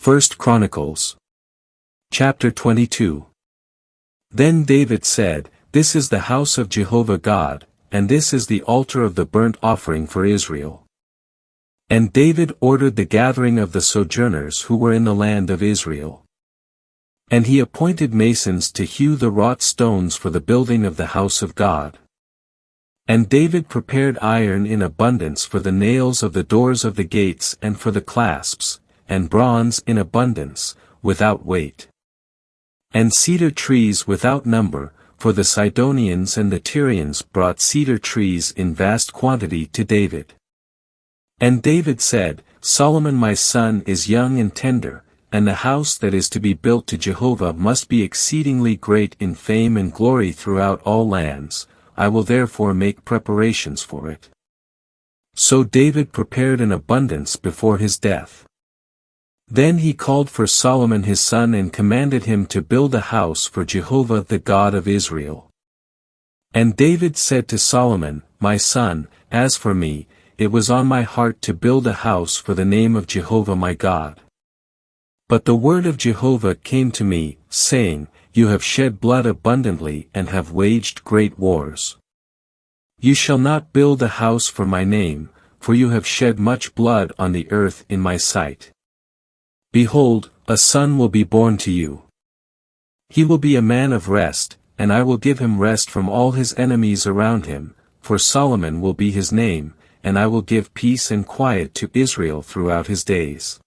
1 Chronicles Chapter 22. Then David said, This is the house of Jehovah God, and this is the altar of the burnt offering for Israel. And David ordered the gathering of the sojourners who were in the land of Israel. And he appointed masons to hew the wrought stones for the building of the house of God. And David prepared iron in abundance for the nails of the doors of the gates and for the clasps, and bronze in abundance, without weight. And cedar trees without number, for the Sidonians and the Tyrians brought cedar trees in vast quantity to David. And David said, Solomon my son is young and tender, and the house that is to be built to Jehovah must be exceedingly great in fame and glory throughout all lands. I will therefore make preparations for it. So David prepared an abundance before his death. Then he called for Solomon his son and commanded him to build a house for Jehovah the God of Israel. And David said to Solomon, My son, as for me, it was on my heart to build a house for the name of Jehovah my God. But the word of Jehovah came to me, saying, You have shed blood abundantly and have waged great wars. You shall not build a house for my name, for you have shed much blood on the earth in my sight. Behold, a son will be born to you. He will be a man of rest, and I will give him rest from all his enemies around him, for Solomon will be his name, and I will give peace and quiet to Israel throughout his days.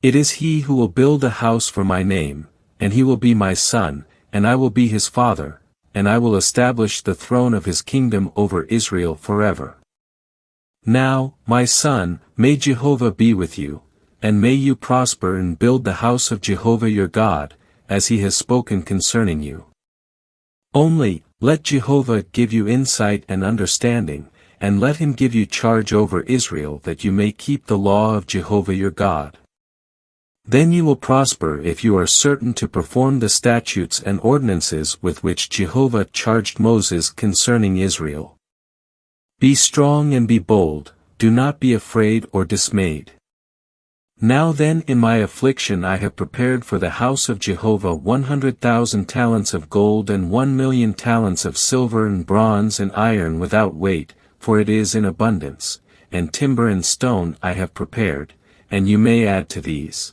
It is he who will build a house for my name, and he will be my son, and I will be his father, and I will establish the throne of his kingdom over Israel forever. Now, my son, may Jehovah be with you, and may you prosper and build the house of Jehovah your God, as he has spoken concerning you. Only, let Jehovah give you insight and understanding, and let him give you charge over Israel that you may keep the law of Jehovah your God. Then you will prosper if you are certain to perform the statutes and ordinances with which Jehovah charged Moses concerning Israel. Be strong and be bold, do not be afraid or dismayed. Now then in my affliction I have prepared for the house of Jehovah 100,000 talents of gold and 1,000,000 talents of silver and bronze and iron without weight, for it is in abundance, and timber and stone I have prepared, and you may add to these.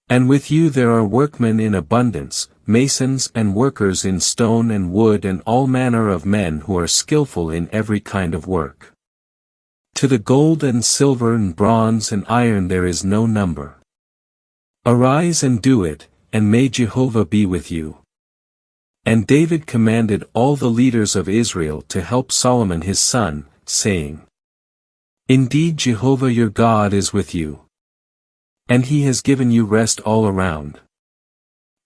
And with you there are workmen in abundance, masons and workers in stone and wood and all manner of men who are skillful in every kind of work. To the gold and silver and bronze and iron there is no number. Arise and do it, and may Jehovah be with you. And David commanded all the leaders of Israel to help Solomon his son, saying, Indeed Jehovah your God is with you. And he has given you rest all around.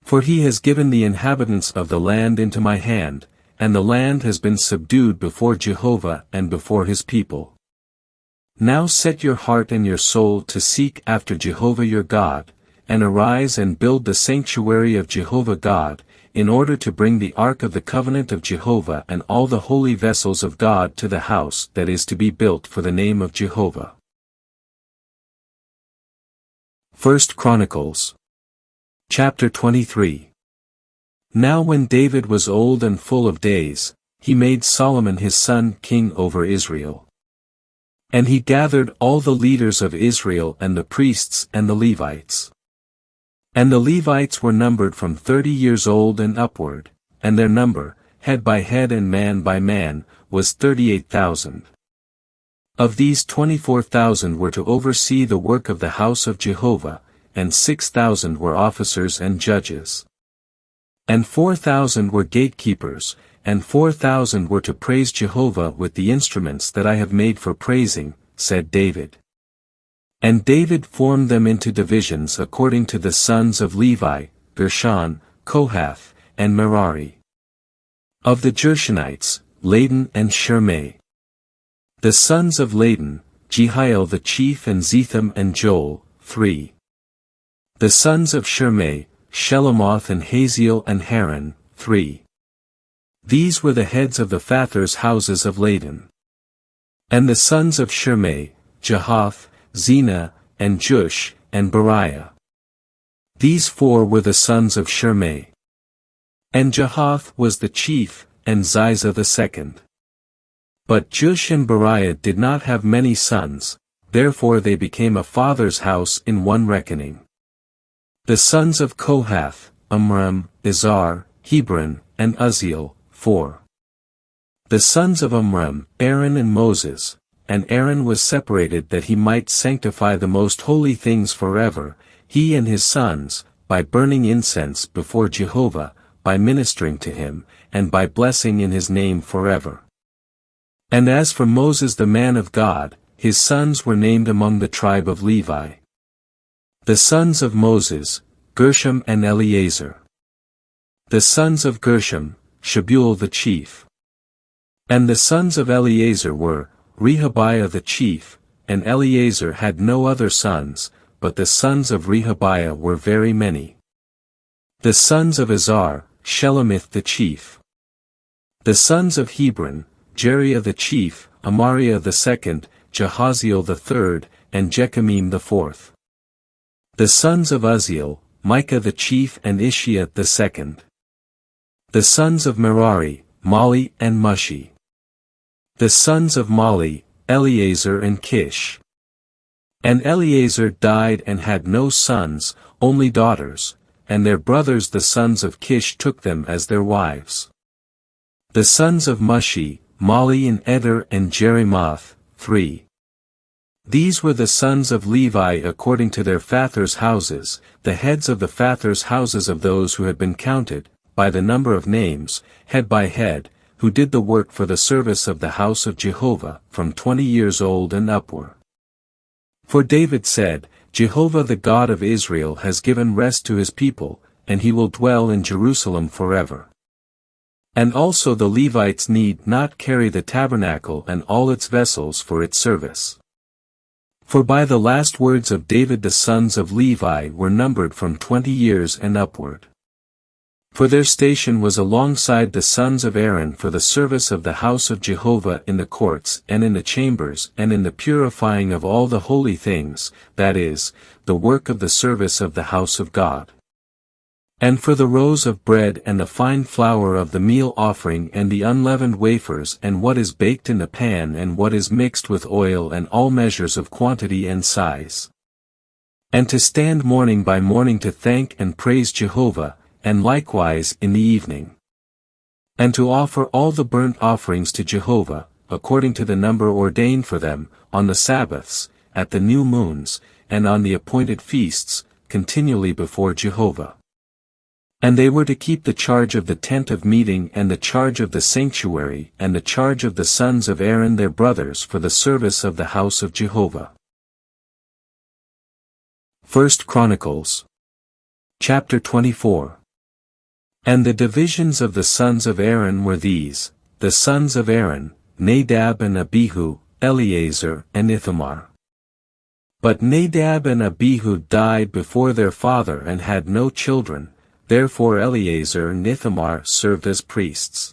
For he has given the inhabitants of the land into my hand, and the land has been subdued before Jehovah and before his people. Now set your heart and your soul to seek after Jehovah your God, and arise and build the sanctuary of Jehovah God, in order to bring the ark of the covenant of Jehovah and all the holy vessels of God to the house that is to be built for the name of Jehovah. 1 Chronicles Chapter 23. Now when David was old and full of days, he made Solomon his son king over Israel. And he gathered all the leaders of Israel and the priests and the Levites. And the Levites were numbered from 30 years old and upward, and their number, head by head and man by man, was 38,000. Of these 24,000 were to oversee the work of the house of Jehovah, and 6,000 were officers and judges. And 4,000 were gatekeepers, and 4,000 were to praise Jehovah with the instruments that I have made for praising, said David. And David formed them into divisions according to the sons of Levi, Gershon, Kohath, and Merari. Of the Gershonites, Laden and Shimei. The sons of Laden, Jehiel the chief and Zetham and Joel, 3. The sons of Shimei, Shelomoth and Haziel and Haran, 3. These were the heads of the fathers' houses of Laden. And the sons of Shimei, Jahath, Zena, and Jush, and Beriah. These four were the sons of Shimei. And Jahath was the chief, and Ziza the second. But Jush and Beriah did not have many sons, therefore they became a father's house in one reckoning. The sons of Kohath, Amram, Izhar, Hebron, and Uzziel, 4. The sons of Amram, Aaron and Moses, and Aaron was separated that he might sanctify the most holy things forever, he and his sons, by burning incense before Jehovah, by ministering to him, and by blessing in his name forever. And as for Moses the man of God, his sons were named among the tribe of Levi. The sons of Moses, Gershom and Eleazar. The sons of Gershom, Shebuel the chief. And the sons of Eleazar were, Rehabiah the chief, and Eleazar had no other sons, but the sons of Rehabiah were very many. The sons of Izhar, Shelomith the chief. The sons of Hebron, Jeriah the chief, Amariah the second, Jahaziel the third, and Jechamim the fourth. The sons of Uzziel, Micah the chief and Ishiah the second. The sons of Merari, Mali and Mushi. The sons of Mali, Eleazar and Kish. And Eleazar died and had no sons, only daughters, and their brothers the sons of Kish took them as their wives. The sons of Mushi, Mali and Eder and Jerimoth, 3. These were the sons of Levi according to their fathers' houses, the heads of the fathers' houses of those who had been counted, by the number of names, head by head, who did the work for the service of the house of Jehovah, from 20 years old and upward. For David said, Jehovah the God of Israel has given rest to his people, and he will dwell in Jerusalem forever. And also the Levites need not carry the tabernacle and all its vessels for its service. For by the last words of David the sons of Levi were numbered from 20 years and upward. For their station was alongside the sons of Aaron for the service of the house of Jehovah in the courts and in the chambers and in the purifying of all the holy things, that is, the work of the service of the house of God. And for the rows of bread and the fine flour of the meal offering and the unleavened wafers and what is baked in the pan and what is mixed with oil and all measures of quantity and size. And to stand morning by morning to thank and praise Jehovah, and likewise in the evening. And to offer all the burnt offerings to Jehovah, according to the number ordained for them, on the Sabbaths, at the new moons, and on the appointed feasts, continually before Jehovah. And they were to keep the charge of the tent of meeting and the charge of the sanctuary and the charge of the sons of Aaron their brothers for the service of the house of Jehovah. 1 Chronicles Chapter 24. And the divisions of the sons of Aaron were these, the sons of Aaron, Nadab and Abihu, Eleazar and Ithamar. But Nadab and Abihu died before their father and had no children, therefore Eleazar and Ithamar served as priests.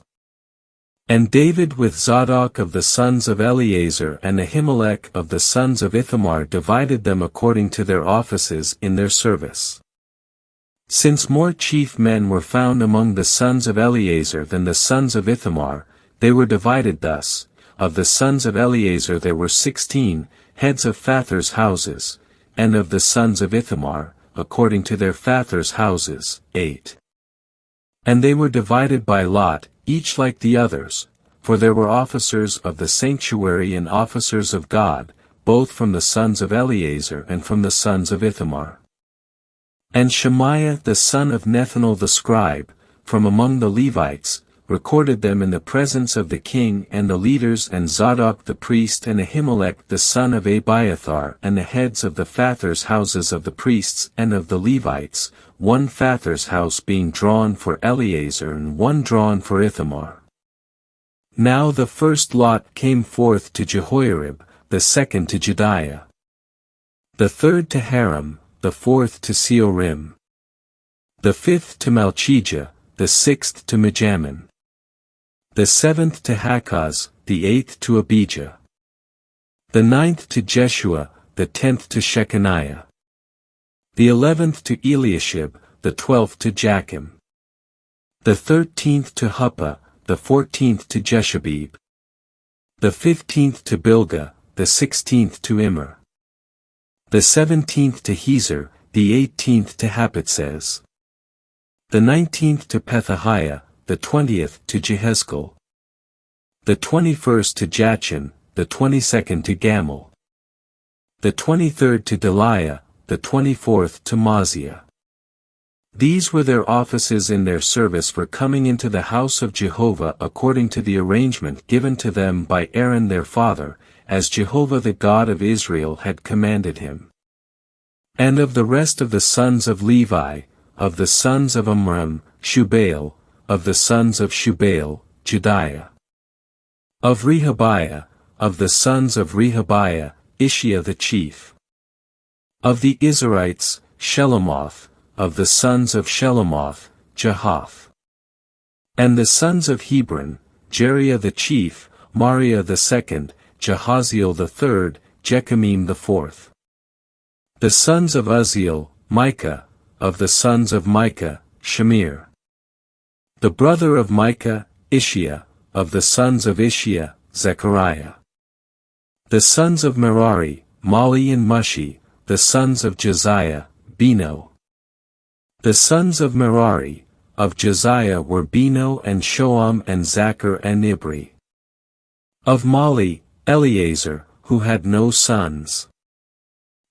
And David with Zadok of the sons of Eleazar and Ahimelech of the sons of Ithamar divided them according to their offices in their service. Since more chief men were found among the sons of Eleazar than the sons of Ithamar, they were divided thus, of the sons of Eleazar there were 16, heads of fathers' houses, and of the sons of Ithamar, according to their fathers' houses, 8. And they were divided by lot, each like the others, for there were officers of the sanctuary and officers of God, both from the sons of Eleazar and from the sons of Ithamar. And Shemaiah the son of Nethanel the scribe, from among the Levites, recorded them in the presence of the king and the leaders and Zadok the priest and Ahimelech the son of Abiathar and the heads of the fathers' houses of the priests and of the Levites, one fathers' house being drawn for Eleazar and one drawn for Ithamar. Now the first lot came forth to Jehoiarib, the second to Jediah, the third to Haram, the fourth to Seorim, the fifth to Malchijah, the sixth to Mijamin, the seventh to Hakaz, the eighth to Abijah, the ninth to Jeshua, the 10th to Shechaniah, the 11th to Eliashib, the 12th to Jachim, the 13th to Huppah, the 14th to Jeshabib, the 15th to Bilgah, the 16th to Immer, the 17th to Hezer, the 18th to Hapitzes, the 19th to Pethahiah, the 20th to Jehezkel, the 21st to Jachin, the 22nd to Gamul, the 23rd to Deliah, the 24th to Maaziah. These were their offices in their service for coming into the house of Jehovah according to the arrangement given to them by Aaron their father, as Jehovah the God of Israel had commanded him. And of the rest of the sons of Levi, of the sons of Amram, Shubael, of the sons of Shubael, Jediah. Of Rehabiah, of the sons of Rehabiah, Ishiah the chief. Of the Israelites, Shelomoth, of the sons of Shelomoth, Jahath. And the sons of Hebron, Jeriah the chief, Mariah the second, Jahaziel the third, Jechamim the fourth. The sons of Uzziel, Micah, of the sons of Micah, Shemir. The brother of Micah, Ishiah, of the sons of Ishiah, Zechariah. The sons of Merari, Mali and Mushi, the sons of Josiah, Beno. The sons of Merari, of Josiah were Beno and Shoam and Zachar and Ibri. Of Mali, Eleazar, who had no sons.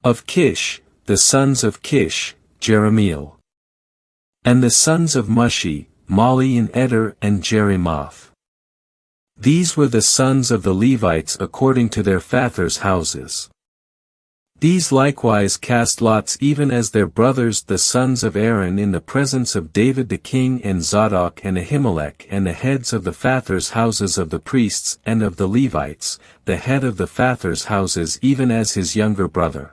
Of Kish, the sons of Kish, Jeremiel. And the sons of Mushi, Mali and Eder and Jerimoth. These were the sons of the Levites according to their fathers' houses. These likewise cast lots even as their brothers the sons of Aaron in the presence of David the king and Zadok and Ahimelech and the heads of the fathers' houses of the priests and of the Levites, the head of the fathers' houses even as his younger brother.